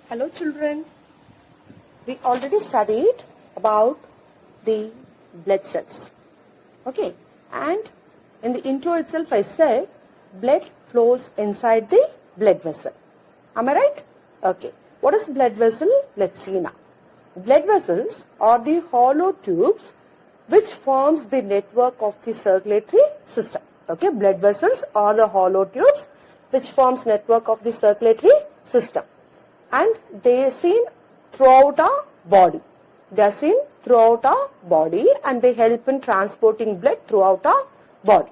Hello children, we already studied about the blood cells, okay, and in the intro itself I said blood flows inside the blood vessel. Am I right? Okay, what is blood vessel? Let's see now. Blood vessels are the hollow tubes which forms the network of the circulatory system. Okay, blood vessels are the hollow tubes which forms network of the circulatory system, and they are seen throughout our body. They are seen throughout our body and they help in transporting blood throughout our body.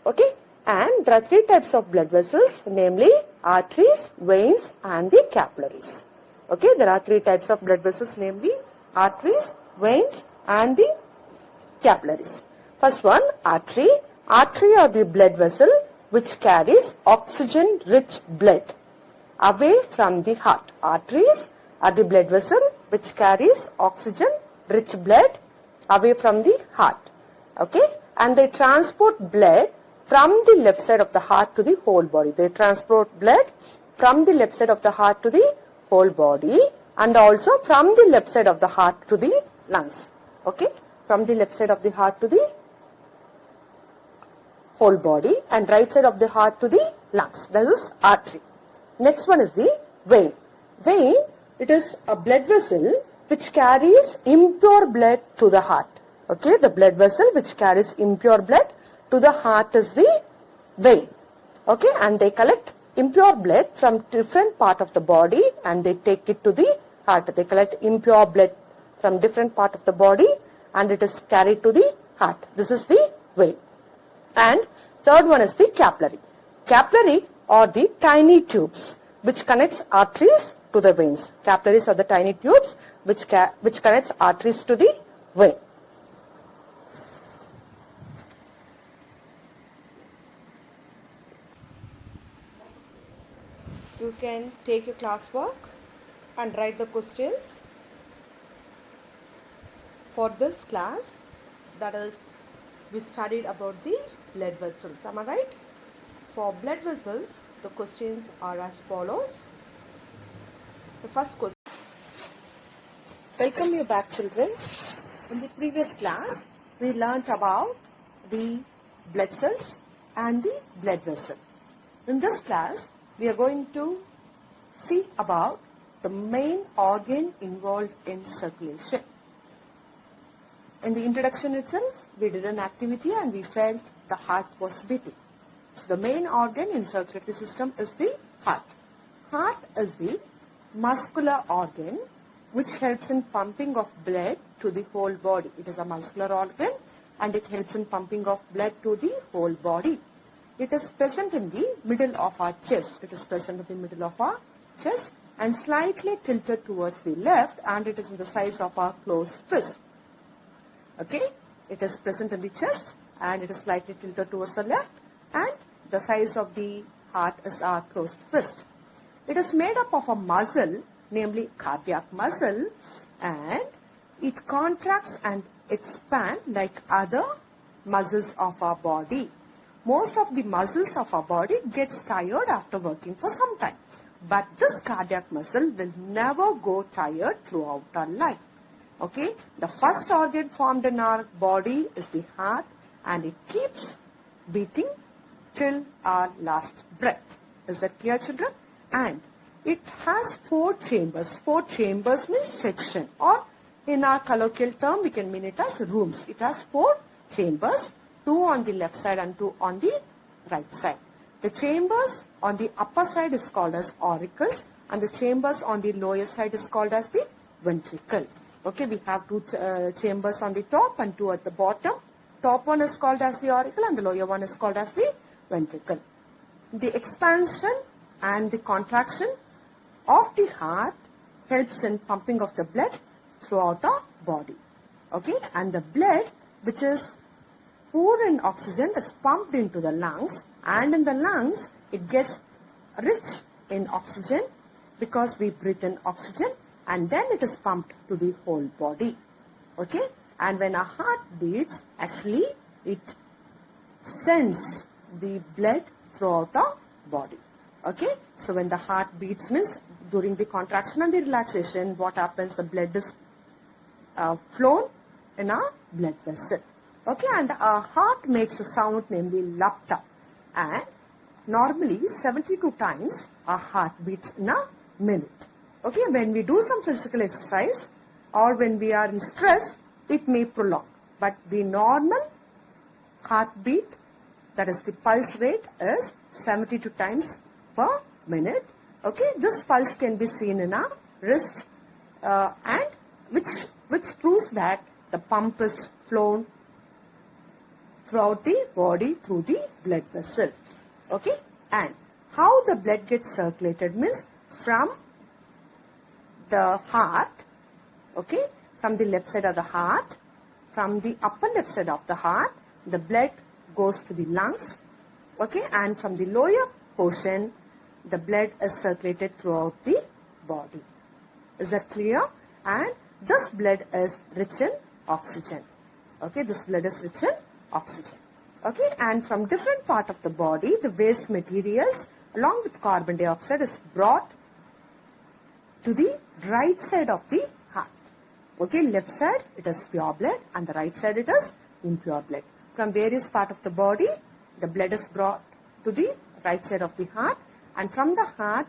Okay, and there are three types of blood vessels, namely arteries, veins and the capillaries. Okay, there are three types of blood vessels, namely arteries, veins and the capillaries. First one, artery. Artery are the blood vessel which carries oxygen rich blood away from the heart. Arteries are the blood vessel which carries oxygen rich blood away from the heart. Okay, and they transport blood from the left side of the heart to the whole body. They transport blood from the left side of the heart to the whole body and also from the left side of the heart to the lungs. Okay, from the left side of the heart to the whole body and right side of the heart to the lungs. This is artery. Next one is the vein. Vein, it is a blood vessel which carries impure blood to the heart. Okay, the blood vessel which carries impure blood to the heart is the vein. Okay, and they collect impure blood from different part of the body and they take it to the heart. They collect impure blood from different part of the body and it is carried to the heart. This is the vein. And third one is the capillary. Capillary are the tiny tubes which connects arteries to the veins. Capillaries are the tiny tubes which connects arteries to the vein. You can take your classwork and write the questions for this class. That is, we studied about the blood vessels. Am I right? For blood vessels, the questions are as follows. The first question. Welcome you back, children. In the previous class, we learnt about the blood cells and the blood vessel. In this class, we are going to see about the main organ involved in circulation. In the introduction itself, we did an activity and we felt the heart was beating. So the main organ in circulatory system is the heart. Heart is the muscular organ which helps in pumping of blood to the whole body. It is a muscular organ and it helps in pumping of blood to the whole body. It is present in the middle of our chest. It is present in the middle of our chest and slightly tilted towards the left, and it is in the size of our closed fist. Okay, it is present in the chest and it is slightly tilted towards the left, and the size of the heart is our closed fist. It is made up of a muscle, namely cardiac muscle, and it contracts and expands like other muscles of our body. Most of the muscles of our body gets tired after working for some time, but this cardiac muscle will never go tired throughout our life. Okay, the first organ formed in our body is the heart and it keeps beating till our last breath. Is that clear, children? And it has four chambers. Four chambers means section, or in our colloquial term we can mean it as rooms. It has four chambers, two on the left side and two on the right side. The chambers on the upper side is called as auricles and the chambers on the lower side is called as the ventricle. Okay, we have two chambers on the top and two at the bottom. Top one is called as the auricle and the lower one is called as the ventricle. The expansion and the contraction of the heart helps in pumping of the blood throughout our body. Okay, and the blood which is poor in oxygen is pumped into the lungs, and in the lungs it gets rich in oxygen because we breathe in oxygen, and then it is pumped to the whole body. Okay, and when our heart beats, actually it sends the blood throughout our body. Okay, so when the heart beats means during the contraction and the relaxation, what happens? The blood is flown in a blood vessel. Okay, and our heart makes a sound, namely lapta, and normally 72 times our heart beats in a minute. Okay, when we do some physical exercise or when we are in stress, it may prolong, but the normal heartbeat, that is the pulse rate, is 72 times per minute. Okay, this pulse can be seen in our wrist, and which proves that the pump is flown throughout the body through the blood vessel. Okay, and how the blood gets circulated means from the heart, okay, from the left side of the heart, from the upper left side of the heart, the blood goes to the lungs, okay, and from the lower portion, the blood is circulated throughout the body. Is that clear? And this blood is rich in oxygen. Okay, this blood is rich in oxygen. Okay, and from different part of the body, the waste materials along with carbon dioxide is brought to the right side of the heart. Okay, left side it is pure blood and the right side it is impure blood. From various part of the body, the blood is brought to the right side of the heart, and from the heart,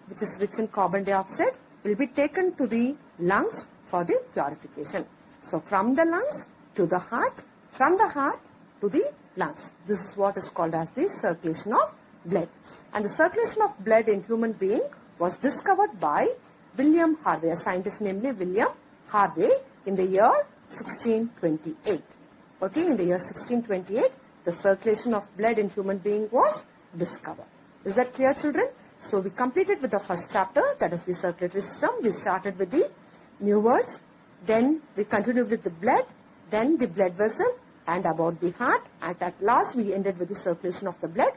which is rich in carbon dioxide, will be taken to the lungs for the purification. So from the lungs to the heart, from the heart to the lungs. This is what is called as the circulation of blood. And the circulation of blood in human being was discovered by William Harvey, a scientist namely William Harvey, in the year 1628. Okay, in the year 1628, the circulation of blood in human being was discovered. Is that clear, children? So we completed with the first chapter, that is the circulatory system. We started with the new words, then we continued with the blood, then the blood vessel, and about the heart, and at last we ended with the circulation of the blood.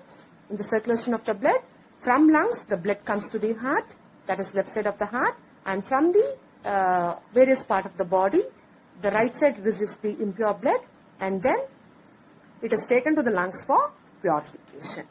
In the circulation of the blood, from lungs, the blood comes to the heart, that is left side of the heart, and from the various part of the body, the right side receives the impure blood, and then it is taken to the lungs for purification.